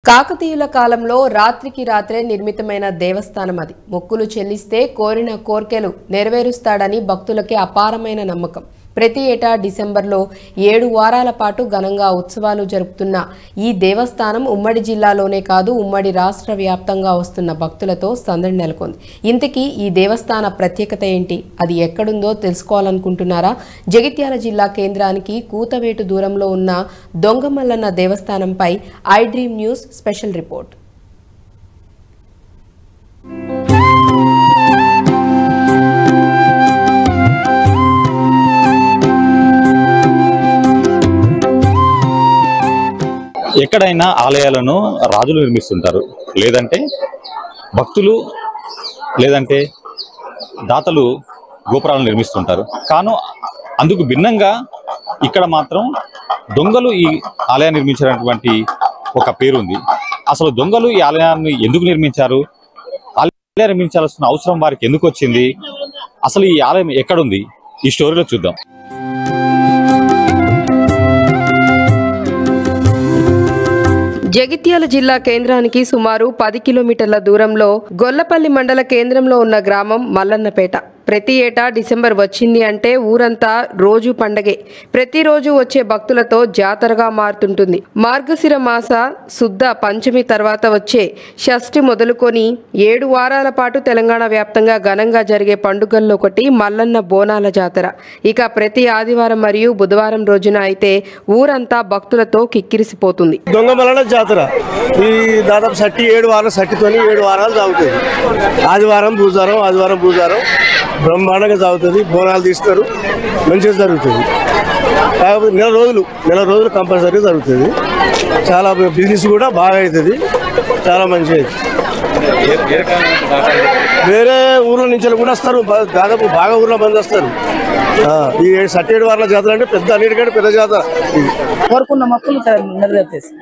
కాకతీయుల కాలంలో రాత్రికి రాత్రే నిర్మితమైన దేవస్థానం అది. మొక్కులు చెల్లిస్తే కోరిన కోర్కెలు నెరవేరుస్తాడని భక్తులకి అపారమైన నమ్మకం. ప్రతి ఏటా డిసెంబర్లో 7 వారాల పాటు ఘనంగా ఉత్సవాలు జరుపుతున్న ఈ దేవస్థానం ఉమ్మడి జిల్లాలోనే కాదు ఉమ్మడి రాష్ట్ర వ్యాప్తంగా వస్తున్న భక్తులతో సందడి నెలకొంది. ఇంతకీ ఈ దేవస్థాన ప్రత్యేకత ఏంటి, అది ఎక్కడుందో తెలుసుకోవాలనుకుంటున్నారా? జగిత్యాల జిల్లా కేంద్రానికి కూతవేటు దూరంలో ఉన్న దొంగమల్లన్న దేవస్థానంపై I dream news special report. ఎక్కడైనా ఆలయాలను రాజులు నిర్మిస్తుంటారు, లేదంటే భక్తులు, లేదంటే దాతలు గోపురాలను నిర్మిస్తుంటారు. కాను అందుకు భిన్నంగా ఇక్కడ మాత్రం దొంగలు ఈ ఆలయాన్ని నిర్మించినటువంటి ఒక పేరుంది. అసలు దొంగలు ఈ ఆలయాన్ని ఎందుకు నిర్మించారు, ఆలయం నిర్మించాల్సిన అవసరం వారికి ఎందుకు వచ్చింది, అసలు ఈ ఆలయం ఎక్కడుంది, ఈ స్టోరీలో చూద్దాం. జగిత్యాల జిల్లా కేంద్రానికి సుమారు 10 కిలోమీటర్ల దూరంలో గొల్లపల్లి మండల కేంద్రంలో ఉన్న గ్రామం మల్లన్నపేట. ప్రతి ఏటా డిసెంబర్ వచ్చింది అంటే ఊరంతా రోజు పండగే. ప్రతిరోజు వచ్చే భక్తులతో జాతరగా మారుతుంటుంది. మార్గశిర మాస శుద్ధ పంచమి తర్వాత వచ్చే షష్ఠి మొదలుకొని 7 వారాల పాటు తెలంగాణ వ్యాప్తంగా ఘనంగా జరిగే పండుగల్లో ఒకటి మల్లన్న బోనాల జాతర. ఇక ప్రతి ఆదివారం మరియు బుధవారం రోజున అయితే ఊరంతా భక్తులతో కిక్కిరిసిపోతుంది. దొంగమల్లన్న జాతర ఈ దాదాపు 7 వారాలు, 7 వారాలు సాగుతుంది. ఆదివారం బుధవారం బ్రహ్మాండంగా సాగుతుంది. బోనాలు తీస్తారు, మంచిగా జరుగుతుంది. కాకపోతే నెల రోజులు కంపల్సరీ జరుగుతుంది. చాలా బిజినెస్ కూడా బాగా అవుతుంది, చాలా మంచిగా అవుతుంది. వేరే ఊర్ల నుంచి కూడా వస్తారు, దాదాపు బాగా ఊర్లో మంది వస్తారు. ఈ 7 వారాల జాతర అంటే అన్నిటికంటే పెద్ద జాతర. కోరుకున్న మొక్కులు నెరవేర్చేసి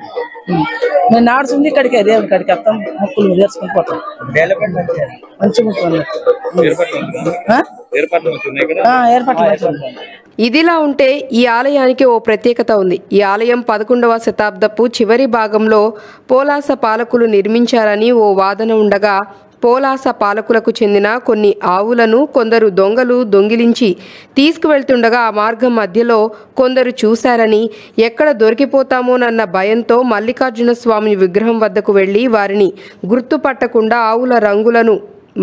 మేము నాడుతుంది ఇక్కడికి దేవుని కాడికి వస్తాం, మొక్కులు నేర్చుకుని పోతాం. మంచిగా ఏర్పాట్లు. ఇదిలా ఉంటే ఈ ఆలయానికి ఓ ప్రత్యేకత ఉంది. ఈ ఆలయం 11వ శతాబ్దపు చివరి భాగంలో పోలాస పాలకులు నిర్మించారని ఓ వాదన ఉండగా, పోలాస పాలకులకు చెందిన కొన్ని ఆవులను కొందరు దొంగలు దొంగిలించి తీసుకువెళ్తుండగా ఆ మార్గం మధ్యలో కొందరు చూశారని, ఎక్కడ దొరికిపోతామోనన్న భయంతో మల్లికార్జున స్వామి విగ్రహం వద్దకు వెళ్లి వారిని గుర్తుపట్టకుండా ఆవుల రంగులను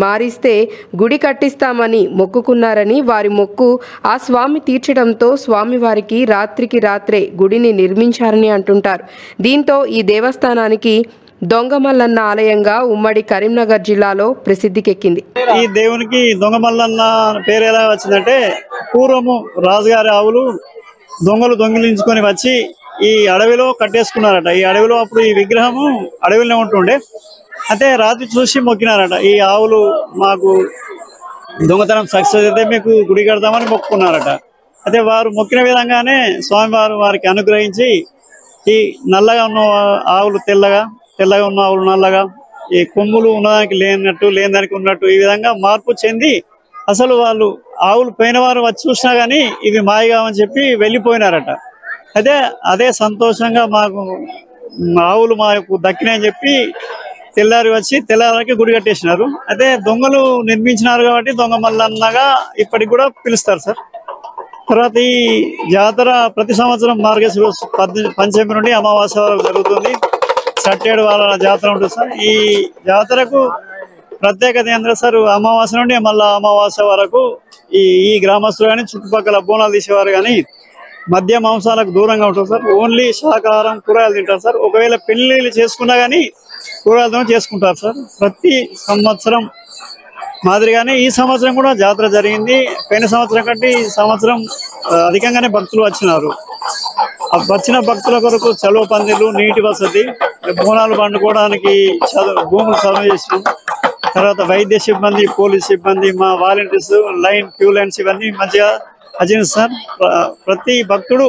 మారిస్తే గుడి కట్టిస్తామని మొక్కుకున్నారని, వారి మొక్కు ఆ స్వామి తీర్చడంతో స్వామివారికి రాత్రికి రాత్రే గుడిని నిర్మించారని అంటుంటారు. దీంతో ఈ దేవస్థానానికి దొంగమల్లన్న ఆలయంగా ఉమ్మడి కరీంనగర్ జిల్లాలో ప్రసిద్ధికెక్కింది. ఈ దేవునికి దొంగమల్లన్న పేరు ఎలా వచ్చిందంటే, పూర్వము రాజుగారి ఆవులు దొంగలు దొంగిలించుకొని వచ్చి ఈ అడవిలో కట్టేసుకున్నారట. ఈ అడవిలో అప్పుడు ఈ విగ్రహము అడవిలోనే ఉంటుండే. అయితే రాత్రి చూసి మొక్కినారట, ఈ ఆవులు మాకు దొంగతనం సక్సెస్ అయితే మీకు గుడి కడతామని మొక్కుకున్నారట. అయితే వారు మొక్కిన విధంగానే స్వామివారు వారికి అనుగ్రహించి ఈ నల్లగా ఉన్న ఆవులు తెల్లగా ఉన్న ఆవులు నల్లగా, ఈ కొమ్ములు ఉన్నదానికి లేని దానికి ఉన్నట్టు, ఈ విధంగా మార్పు చెంది అసలు వాళ్ళు ఆవులు పోయిన వారు వచ్చి చూసినా గానీ ఇవి మాయగామని చెప్పి వెళ్ళిపోయినారట. అయితే అదే సంతోషంగా మాకు ఆవులు మాకు దక్కినాయని చెప్పి తెల్లారికి గుడి కట్టేసినారు. అయితే దొంగలు నిర్మించినారు కాబట్టి దొంగమల్లన్నగా ఇప్పటికి కూడా పిలుస్తారు సార్. తర్వాత ఈ జాతర ప్రతి సంవత్సరం మార్గశిర పంచమి నుండి అమావాస్య వరకు జరుగుతుంది. 7 వారాల జాతర ఉంటుంది సార్. ఈ జాతరకు ప్రత్యేకత ఏంటంటే సార్, అమావాస్య నుండి మళ్ళా అమావాస్య వరకు ఈ గ్రామస్తులు కానీ చుట్టుపక్కల బోనాలు తీసేవారు కానీ మద్య మాంసాలకు దూరంగా ఉంటుంది సార్. ఓన్లీ శాకాహారం, కూరగాయలు తింటారు సార్. ఒకవేళ పెళ్లిళ్ళు చేసుకున్నా కానీ కూరగాయలతో చేసుకుంటారు సార్. ప్రతి సంవత్సరం మాదిరిగానే ఈ సంవత్సరం కూడా జాతర జరిగింది. పోయిన సంవత్సరం కంటే ఈ సంవత్సరం అధికంగానే భక్తులు వచ్చినారు. వచ్చిన భక్తుల కొరకు చలువ పందిళ్ళు, నీటి వసతి, బోనాలు పండుకోవడానికి భూములు చదువు చేసినాం. తర్వాత వైద్య సిబ్బంది, పోలీస్ సిబ్బంది, మా వాలంటీర్స్, క్యూ లైన్స్ ఇవన్నీ మంచిగా వచ్చింది సార్. ప్రతి భక్తుడు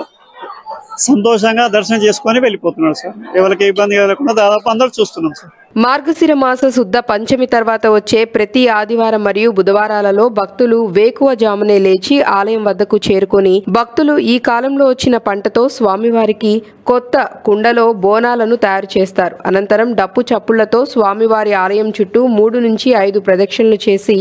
సంతోషంగా దర్శనం చేసుకొని వెళ్ళిపోతున్నాడు సార్. ఎవరికి ఇబ్బంది కలగకుండా దాదాపు అందరూ చూస్తున్నాం సార్. మార్గశిర మాస శుద్ధ పంచమి తర్వాత వచ్చే ప్రతి ఆదివారం మరియు బుధవారాలలో భక్తులు వేకువజామునే లేచి ఆలయం వద్దకు చేరుకొని భక్తులు ఈ కాలంలో వచ్చిన పంటతో స్వామివారికి కొత్త కుండలో బోనాలను తయారు చేస్తారు. అనంతరం డప్పు చప్పుళ్లతో స్వామివారి ఆలయం చుట్టూ 3 నుంచి 5 ప్రదక్షిణలు చేసి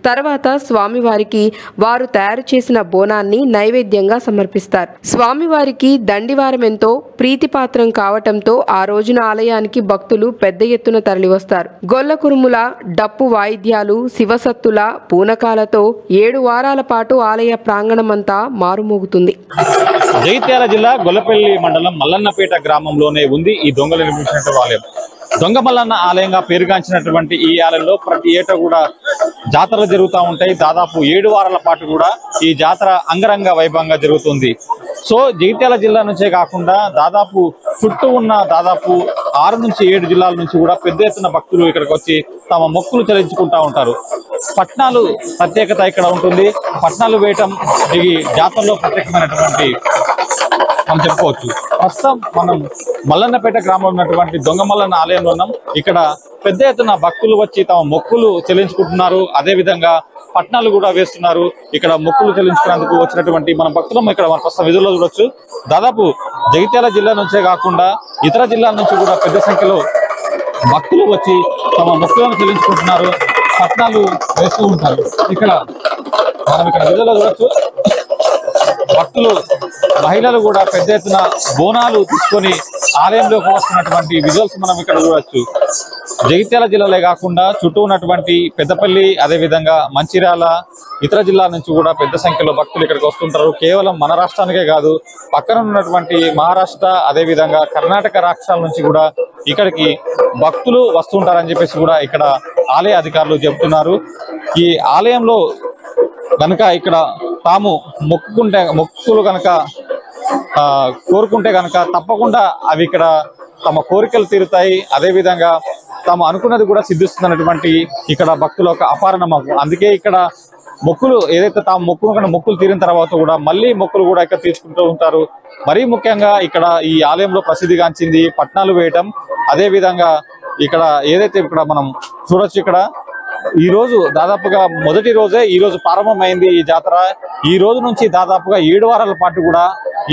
తర్వాత స్వామివారికి వారు తయారు చేసిన బోనాన్ని నైవేద్యంగా సమర్పిస్తారు. స్వామివారికి దండివారం ఎంతో ప్రీతిపాత్రం కావటంతో ఆ రోజున ఆలయానికి భక్తులు పెద్ద ఎత్తున తరలివస్తారు. గొల్ల కురుముల, డప్పు వాయిద్యాలు, శివసత్తుల పూనకాలతో 7 వారాల పాటు ఆలయ ప్రాంగణమంతా మారుమోగుతుంది. జగిత్యాల జిల్లా గొల్లపల్లి మండలం మల్లన్నపేట గ్రామంలోనే ఉంది ఈ దొంగలు నిర్మించినటువంటి ఆలయం. దొంగ మల్లన్న ఆలయంగా పేరుగాంచినటువంటి ఈ ఆలయంలో ప్రతి ఏటా కూడా జాతరలు జరుగుతూ ఉంటాయి. దాదాపు 7 వారాల పాటు కూడా ఈ జాతర అంగరంగ వైభవంగా జరుగుతుంది. సో జగిత్యాల జిల్లా నుంచే కాకుండా దాదాపు చుట్టూ ఉన్న దాదాపు 6 నుంచి 7 జిల్లాల నుంచి కూడా పెద్ద ఎత్తున భక్తులు ఇక్కడికి వచ్చి తమ మొక్కులు చెల్లించుకుంటూ ఉంటారు. పట్నాలు ప్రత్యేకత ఇక్కడ ఉంటుంది. పట్నాలు వేయటం ఈ జాతరలో ప్రత్యేకమైనటువంటి మనం చెప్పుకోవచ్చు. ప్రస్తుతం మనం మల్లన్నపేట గ్రామంలో ఉన్నటువంటి దొంగ మల్లన్న ఆలయంలో ఉన్నాం. ఇక్కడ పెద్ద ఎత్తున భక్తులు వచ్చి తమ మొక్కులు చెల్లించుకుంటున్నారు. అదే విధంగా పట్నాలు కూడా వేస్తున్నారు. ఇక్కడ మొక్కులు చెల్లించుకునేందుకు వచ్చినటువంటి మన భక్తులం ఇక్కడ మన ప్రస్తుతం విధుల్లో చూడొచ్చు. దాదాపు జగిత్యాల జిల్లా నుంచే కాకుండా ఇతర జిల్లాల నుంచి కూడా పెద్ద సంఖ్యలో భక్తులు వచ్చి తమ మొక్కులను చెల్లించుకుంటున్నారు. పట్నాలు వేస్తూ ఉంటారు. ఇక్కడ మనం ఇక్కడ విధుల్లో చూడొచ్చు. భక్తులు, మహిళలు కూడా పెద్ద ఎత్తున బోనాలు తీసుకొని ఆలయంలోకి వస్తున్నటువంటి విజువల్స్ మనం ఇక్కడ చూడొచ్చు. జగిత్యాల జిల్లాలే కాకుండా చుట్టూ ఉన్నటువంటి పెద్దపల్లి, అదేవిధంగా మంచిర్యాల, ఇతర జిల్లాల నుంచి కూడా పెద్ద సంఖ్యలో భక్తులు ఇక్కడికి వస్తుంటారు. కేవలం మన రాష్ట్రానికే కాదు, పక్కన ఉన్నటువంటి మహారాష్ట్ర, అదేవిధంగా కర్ణాటక రాష్ట్రాల నుంచి కూడా ఇక్కడికి భక్తులు వస్తుంటారని చెప్పేసి కూడా ఇక్కడ ఆలయ అధికారులు చెబుతున్నారు. ఈ ఆలయంలో కనుక ఇక్కడ తాము మొక్కులు కనుక కోరుకుంటే కనుక తప్పకుండా అవి ఇక్కడ తమ కోరికలు తీరుతాయి. అదేవిధంగా తాము అనుకున్నది కూడా సిద్ధిస్తున్నటువంటి ఇక్కడ భక్తుల ఒక అపార నమ్మకం. అందుకే ఇక్కడ మొక్కులు ఏదైతే తాము మొక్కులు తీరిన తర్వాత కూడా మళ్ళీ మొక్కులు కూడా ఇక్కడ తీసుకుంటూ ఉంటారు. మరీ ముఖ్యంగా ఇక్కడ ఈ ఆలయంలో ప్రసిద్ధిగాంచింది పట్నాలు వేయటం. అదే విధంగా ఇక్కడ ఏదైతే ఇక్కడ మనం చూడొచ్చు, ఇక్కడ ఈ రోజు దాదాపుగా మొదటి రోజే ఈ రోజు ప్రారంభమైంది ఈ జాతర. ఈ రోజు నుంచి దాదాపుగా 7 వారాల పాటు కూడా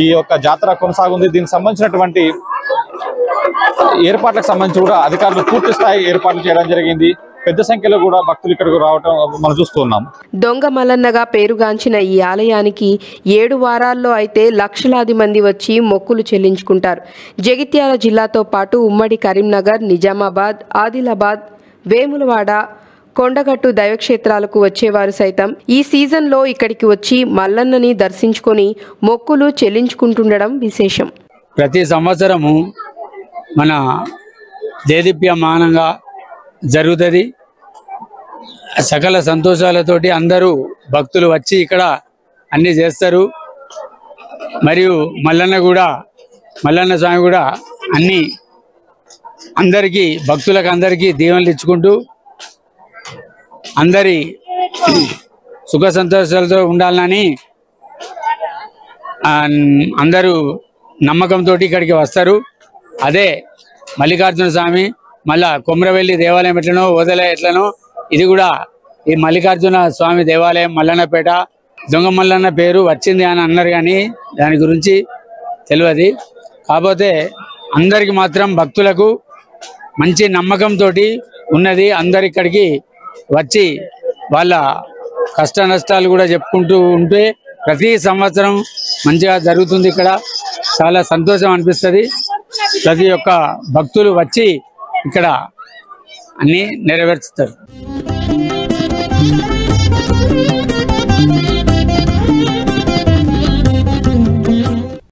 ఈ యొక్క జాతర కొనసాగుంది. దీనికి సంబంధించినటువంటి ఏర్పాట్లకు సంబంధించి కూడా అధికారులు పూర్తి స్థాయి ఏర్పాట్లు చేయడం జరిగింది. పెద్ద సంఖ్యలో కూడా భక్తులు ఇక్కడికి రావటం మనం చూస్తున్నాం. దొంగ మల్లన్నగా పేరుగాంచిన ఈ ఆలయానికి 7 వారాల్లో అయితే లక్షలాది మంది వచ్చి మొక్కులు చెల్లించుకుంటారు. జగిత్యాల జిల్లాతో పాటు ఉమ్మడి కరీంనగర్, నిజామాబాద్, ఆదిలాబాద్, వేములవాడ, కొండగట్టు దైవక్షేత్రాలకు వచ్చేవారు సైతం ఈ సీజన్లో ఇక్కడికి వచ్చి మల్లన్నని దర్శించుకొని మొక్కులు చెల్లించుకుంటుండడం విశేషం. ప్రతి సంవత్సరము మన దేదీప్యమానంగా జరుగుతుంది. సకల సంతోషాలతోటి అందరూ భక్తులు వచ్చి ఇక్కడ అన్నీ చేస్తారు. మరియు మల్లన్న స్వామి కూడా అన్ని అందరికీ భక్తులకు అందరికీ దీవెనలు ఇచ్చుకుంటూ అందరి సుఖ సంతోషాలతో ఉండాలని అందరూ నమ్మకంతో ఇక్కడికి వస్తారు. అదే మల్లికార్జున స్వామి, మళ్ళా కొమ్రవెల్లి దేవాలయం ఎట్లనో, ఓదెల ఎట్లనో ఇది కూడా ఈ మల్లికార్జున స్వామి దేవాలయం మల్లన్నపేట దొంగ మల్లన్న పేరు వచ్చింది అని అన్నారు, కానీ దాని గురించి తెలియదు. కాకపోతే అందరికి మాత్రం భక్తులకు మంచి నమ్మకంతో ఉన్నది. అందరు ఇక్కడికి వచ్చి వాళ్ళ కష్ట నష్టాలు కూడా చెప్పుకుంటూ ఉంటే ప్రతి సంవత్సరం మంచిగా జరుగుతుంది. ఇక్కడ చాలా సంతోషం అనిపిస్తుంది. ప్రతి ఒక్క భక్తులు వచ్చి ఇక్కడ అన్నీ నెరవేర్చుతారు.